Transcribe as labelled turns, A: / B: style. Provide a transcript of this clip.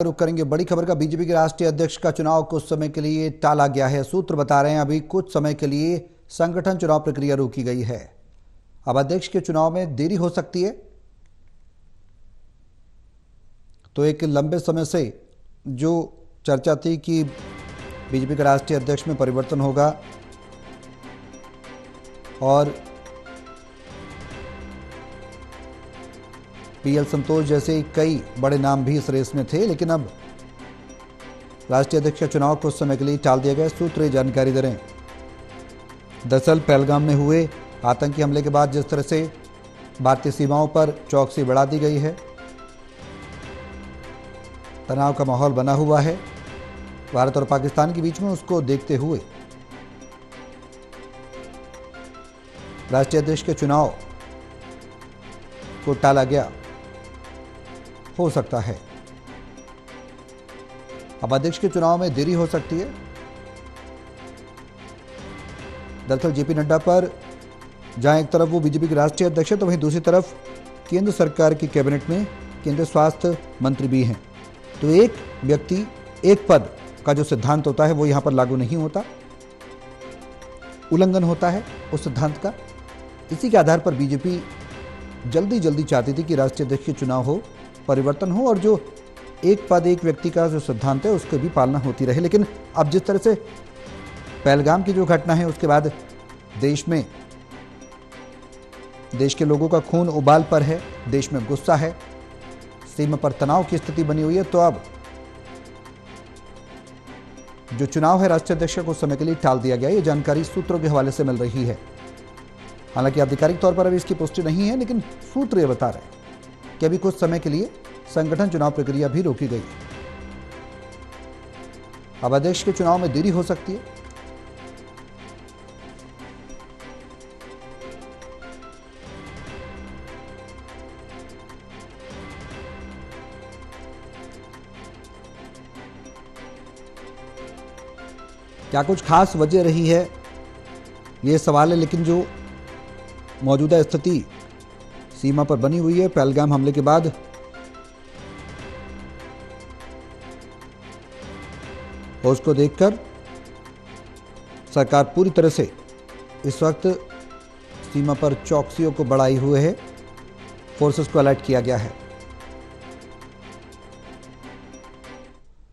A: रुक करेंगे बड़ी खबर का। बीजेपी के राष्ट्रीय अध्यक्ष का चुनाव कुछ समय के लिए टाला गया है। सूत्र बता रहे हैं अभी कुछ समय के लिए संगठन चुनाव प्रक्रिया रोकी गई है। अब अध्यक्ष के चुनाव में देरी हो सकती है। तो एक लंबे समय से जो चर्चा थी कि बीजेपी के राष्ट्रीय अध्यक्ष में परिवर्तन होगा और पीएल संतोष जैसे कई बड़े नाम भी इस रेस में थे, लेकिन अब राष्ट्रीय अध्यक्ष का चुनाव कुछ समय के लिए टाल दिया गया। सूत्र ये जानकारी दे रहे हैं। दरअसल पहलगाम में हुए आतंकी हमले के बाद जिस तरह से भारतीय सीमाओं पर चौकसी बढ़ा दी गई है, तनाव का माहौल बना हुआ है भारत और पाकिस्तान के बीच में, उसको देखते हुए राष्ट्रीय अध्यक्ष के चुनाव को टाला गया हो सकता है। अब अध्यक्ष के चुनाव में देरी हो सकती है। दरअसल जेपी नड्डा पर जहां एक तरफ वो बीजेपी के राष्ट्रीय अध्यक्ष है, तो वहीं दूसरी तरफ केंद्र सरकार की कैबिनेट में केंद्रीय स्वास्थ्य मंत्री भी हैं। तो एक व्यक्ति एक पद का जो सिद्धांत होता है वो यहां पर लागू नहीं होता, उल्लंघन होता है उस सिद्धांत का। इसी के आधार पर बीजेपी जल्दी चाहती थी कि राष्ट्रीय अध्यक्ष के चुनाव हो, परिवर्तन हो और जो एक पद एक व्यक्ति का जो सिद्धांत है उसकी भी पालना होती रहे। लेकिन अब जिस तरह से पहलगाम की जो घटना है उसके बाद देश के लोगों का खून उबाल पर है, देश में गुस्सा है, सीमा पर तनाव की स्थिति बनी हुई है। तो अब जो चुनाव है राष्ट्रीय अध्यक्ष को समय के लिए टाल दिया गया, ये जानकारी सूत्रों के हवाले से मिल रही है। हालांकि आधिकारिक तौर पर अभी इसकी पुष्टि नहीं है, लेकिन सूत्र ये बता रहे हैं कि अभी कुछ समय के लिए संगठन चुनाव प्रक्रिया भी रोकी गई। अब अध्यक्ष के चुनाव में देरी हो सकती है। क्या कुछ खास वजह रही है, ये सवाल है। लेकिन जो मौजूदा स्थिति सीमा पर बनी हुई है पहलगाम हमले के बाद, और उसको देखकर सरकार पूरी तरह से इस वक्त सीमा पर चौकसियों को बढ़ाए हुए है, फोर्सेस को अलर्ट किया गया है।